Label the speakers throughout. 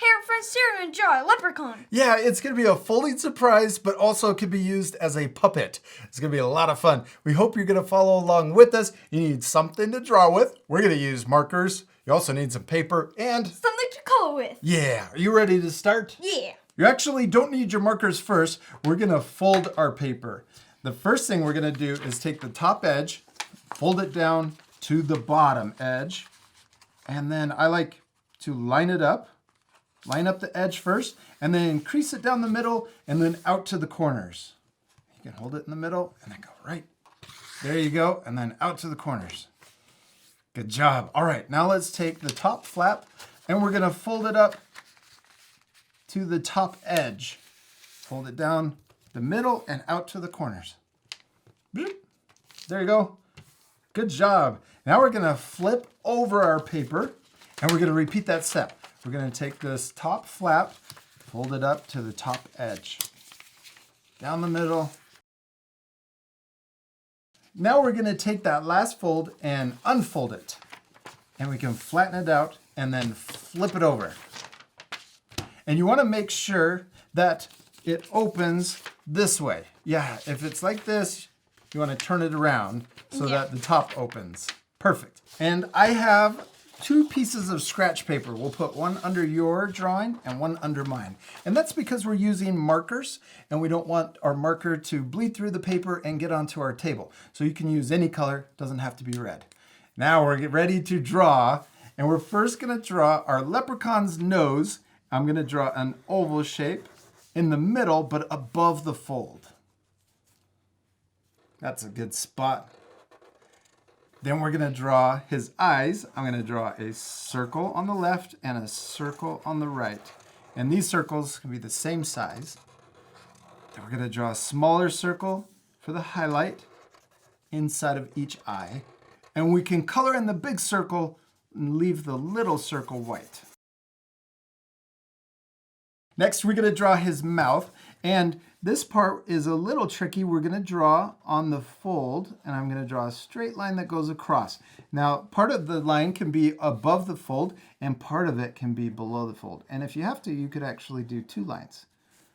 Speaker 1: Hey, our friend Sarah gonna draw a leprechaun.
Speaker 2: Yeah, it's going to be a folding surprise, but also it can be used as a puppet. It's going to be a lot of fun. We hope you're going to follow along with us. You need something to draw with. We're going to use markers. You also need some paper and
Speaker 1: Something to color with.
Speaker 2: yeah. Are you ready to start?
Speaker 1: Yeah.
Speaker 2: You actually don't need your markers first. We're going to fold our paper. The first thing we're going to do is take the top edge, fold it down to the bottom edge, and then I like to line it up. Line up the edge first, and then crease it down the middle, and then out to the corners. You can hold it in the middle, and then go right. There you go, and then out to the corners. Good job. All right, now let's take the top flap, and we're going to fold it up to the top edge. Fold it down the middle and out to the corners. There you go. Good job. Now we're going to flip over our paper, and we're going to repeat that step. We're going to take this top flap, fold it up to the top edge, down the middle. Now we're going to take that last fold and unfold it. And we can flatten it out and then flip it over. And you want to make sure that it opens this way. Yeah, if it's like this, you want to turn it around so that the top opens. Perfect. And I have 2 pieces of scratch paper. We'll put one under your drawing and one under mine. And that's because we're using markers and we don't want our marker to bleed through the paper and get onto our table. So you can use any color, doesn't have to be red. Now we're ready to draw, and we're first gonna draw our leprechaun's nose. I'm gonna draw an oval shape in the middle, but above the fold. That's a good spot. Then we're going to draw his eyes. I'm going to draw a circle on the left and a circle on the right. And these circles can be the same size. Then we're going to draw a smaller circle for the highlight inside of each eye. And we can color in the big circle and leave the little circle white. Next, we're going to draw his mouth. And this part is a little tricky. We're going to draw on the fold, and I'm going to draw a straight line that goes across. Now, part of the line can be above the fold, and part of it can be below the fold. And if you have to, you could actually do 2 lines,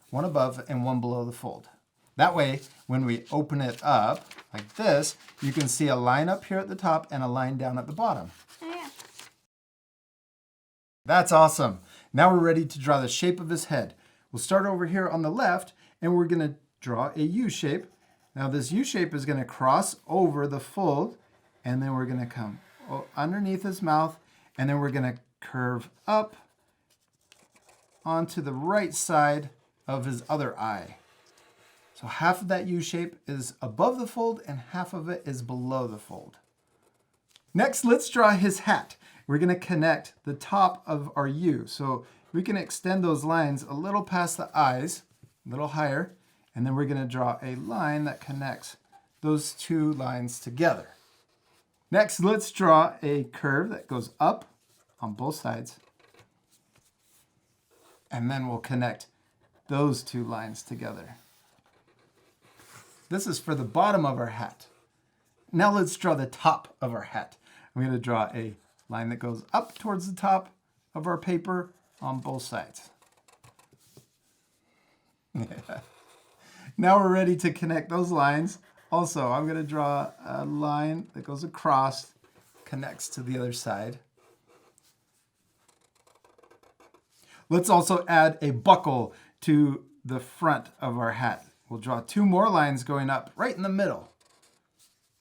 Speaker 2: one above and one below the fold. That way, when we open it up like this, you can see a line up here at the top and a line down at the bottom.
Speaker 1: Oh, yeah.
Speaker 2: That's awesome. Now we're ready to draw the shape of his head. We'll start over here on the left, and we're going to draw a U shape. Now this U shape is going to cross over the fold, and then we're going to come underneath his mouth, and then we're going to curve up onto the right side of his other eye. So half of that U shape is above the fold, and half of it is below the fold. Next, let's draw his hat. We're going to connect the top of our U. So we can extend those lines a little past the eyes, a little higher, and then we're going to draw a line that connects those 2 lines together. Next, let's draw a curve that goes up on both sides, and then we'll connect those 2 lines together. This is for the bottom of our hat. Now let's draw the top of our hat. I'm going to draw a line that goes up towards the top of our paper on both sides. Now we're ready to connect those lines. Also, I'm going to draw a line that goes across, connects to the other side. Let's also add a buckle to the front of our hat. We'll draw 2 more lines going up right in the middle.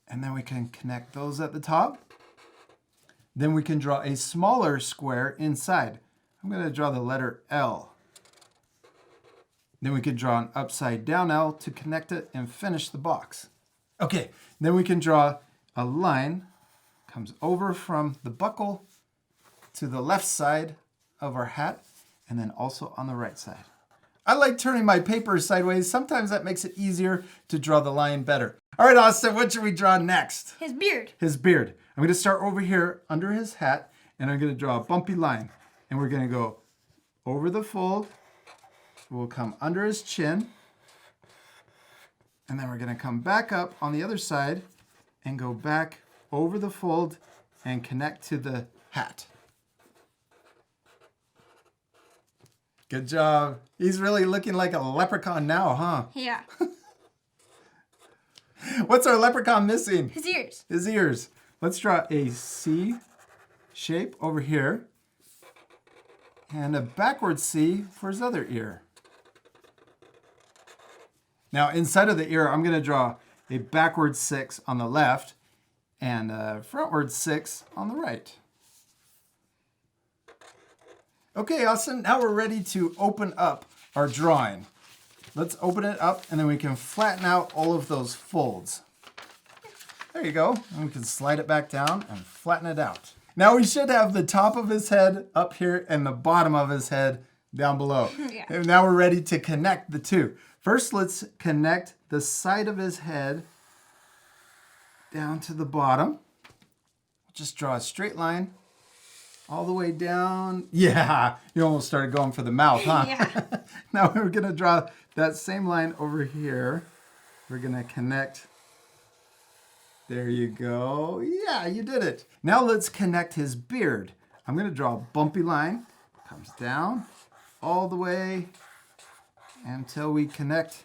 Speaker 2: And then we can connect those at the top. Then we can draw a smaller square inside. I'm going to draw the letter L. Then we could draw an upside down L to connect it and finish the box. Okay, then we can draw a line, comes over from the buckle to the left side of our hat, and then also on the right side. I like turning my paper sideways. Sometimes that makes it easier to draw the line better. All right, Austin, what should we draw next?
Speaker 1: His beard.
Speaker 2: His beard. I'm going to start over here under his hat, and I'm going to draw a bumpy line. And we're going to go over the fold. We'll come under his chin. And then we're going to come back up on the other side and go back over the fold and connect to the hat. Good job. He's really looking like a leprechaun now, huh?
Speaker 1: Yeah.
Speaker 2: What's our leprechaun missing?
Speaker 1: His ears.
Speaker 2: His ears. Let's draw a C shape over here. And a backward C for his other ear. Now inside of the ear, I'm going to draw a backward 6 on the left and a frontward 6 on the right. Okay, Austin, now we're ready to open up our drawing. Let's open it up and then we can flatten out all of those folds. There you go. And we can slide it back down and flatten it out. Now we should have the top of his head up here and the bottom of his head down below.
Speaker 1: Yeah.
Speaker 2: And now we're ready to connect the two. First, let's connect the side of his head down to the bottom. Just draw a straight line all the way down. Yeah, you almost started going for the mouth, huh?
Speaker 1: Yeah.
Speaker 2: Now we're gonna draw that same line over here. We're gonna connect. There you go. Yeah, you did it. Now let's connect his beard. I'm gonna draw a bumpy line. Comes down all the way until we connect.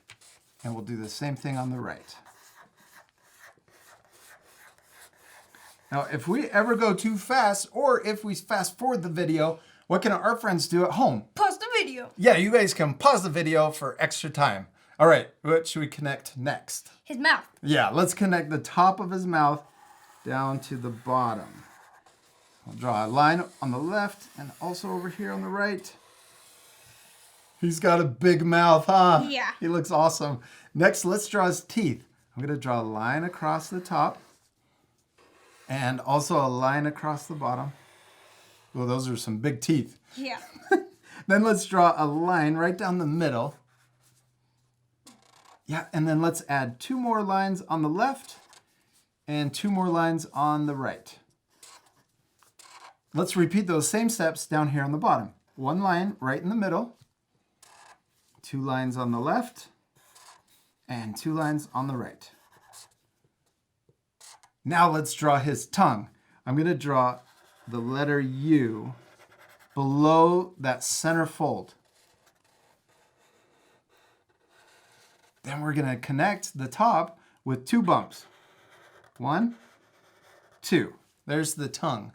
Speaker 2: And we'll do the same thing on the right. Now, if we ever go too fast, or if we fast forward the video, what can our friends do at home?
Speaker 1: Pause the video.
Speaker 2: Yeah, you guys can pause the video for extra time. All right, what should we connect next?
Speaker 1: His mouth.
Speaker 2: Yeah, let's connect the top of his mouth down to the bottom. I'll draw a line on the left and also over here on the right. He's got a big mouth, huh?
Speaker 1: Yeah.
Speaker 2: He looks awesome. Next, let's draw his teeth. I'm gonna draw a line across the top and also a line across the bottom. Well, those are some big teeth.
Speaker 1: Yeah.
Speaker 2: Then let's draw a line right down the middle. Yeah, and then let's add 2 more lines on the left and 2 more lines on the right. Let's repeat those same steps down here on the bottom. 1 line right in the middle, 2 lines on the left, and 2 lines on the right. Now let's draw his tongue. I'm going to draw the letter U below that center fold. Then we're going to connect the top with 2 bumps. 1, 2. There's the tongue.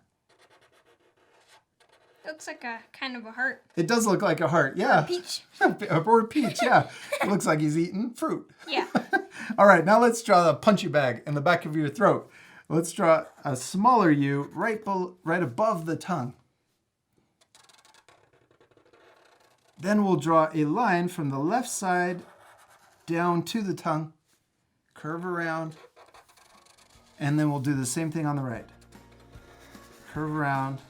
Speaker 1: Looks like a kind of a heart.
Speaker 2: It does look like a heart, yeah.
Speaker 1: Peach.
Speaker 2: Or a peach, yeah. It looks like he's eating fruit.
Speaker 1: Yeah.
Speaker 2: All right, now let's draw the punchy bag in the back of your throat. Let's draw a smaller U right above the tongue. Then we'll draw a line from the left side down to the tongue, curve around, and then we'll do the same thing on the right. Curve around.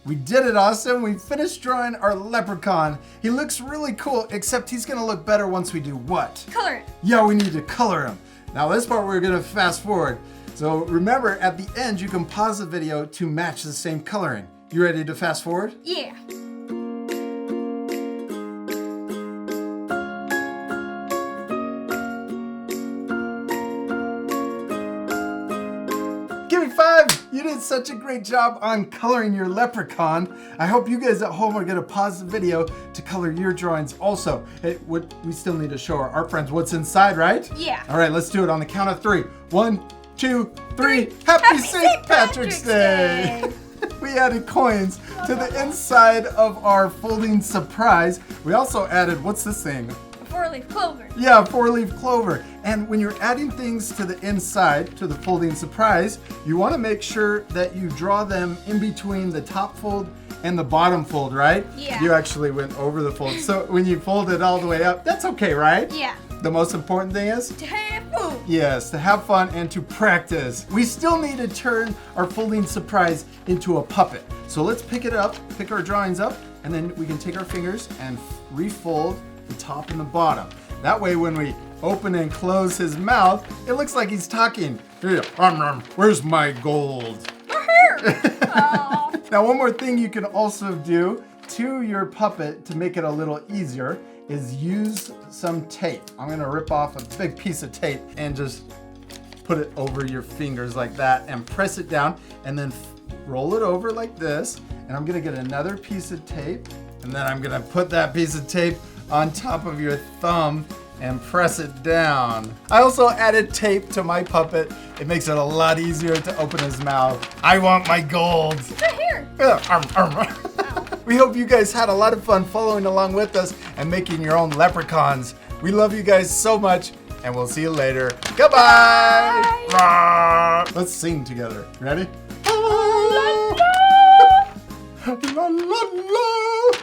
Speaker 2: We did it, Austin. We finished drawing our leprechaun. He looks really cool, except he's gonna look better once we do what?
Speaker 1: Color it.
Speaker 2: Yeah, we need to color him. Now this part we're gonna fast forward. So remember, at the end, you can pause the video to match the same coloring. You ready to fast forward?
Speaker 1: Yeah.
Speaker 2: Give me 5! You did such a great job on coloring your leprechaun. I hope you guys at home are gonna pause the video to color your drawings also. Hey, we still need to show our friends what's inside, right?
Speaker 1: Yeah.
Speaker 2: All right, let's do it on the count of 3. 1, 2, 3. Happy St. Patrick's Day! We added coins to the inside of our folding surprise. We also added, what's this thing?
Speaker 1: A 4-leaf clover.
Speaker 2: Yeah, 4-leaf clover. And when you're adding things to the inside, to the folding surprise, you want to make sure that you draw them in between the top fold and the bottom fold, right?
Speaker 1: Yeah.
Speaker 2: You actually went over the fold. So when you fold it all the way up, that's okay, right?
Speaker 1: Yeah.
Speaker 2: The most important thing is?
Speaker 1: To have food.
Speaker 2: Yes, to have fun and to practice. We still need to turn our folding surprise into a puppet. So let's pick it up, pick our drawings up, and then we can take our fingers and refold the top and the bottom. That way when we open and close his mouth, it looks like he's talking. Here, where's my gold?
Speaker 1: Oh.
Speaker 2: Now one more thing you can also do to your puppet to make it a little easier is use some tape. I'm gonna rip off a big piece of tape and just put it over your fingers like that and press it down and then roll it over like this. And I'm gonna get another piece of tape And then I'm gonna put that piece of tape on top of your thumb and press it down. I also added tape to my puppet. It makes it a lot easier to open his mouth. I want my gold.
Speaker 1: Right here.
Speaker 2: We hope you guys had a lot of fun following along with us and making your own leprechauns. We love you guys so much, and we'll see you later. Goodbye.
Speaker 1: Bye.
Speaker 2: Let's sing together. Ready?
Speaker 1: La, la.
Speaker 2: La la la.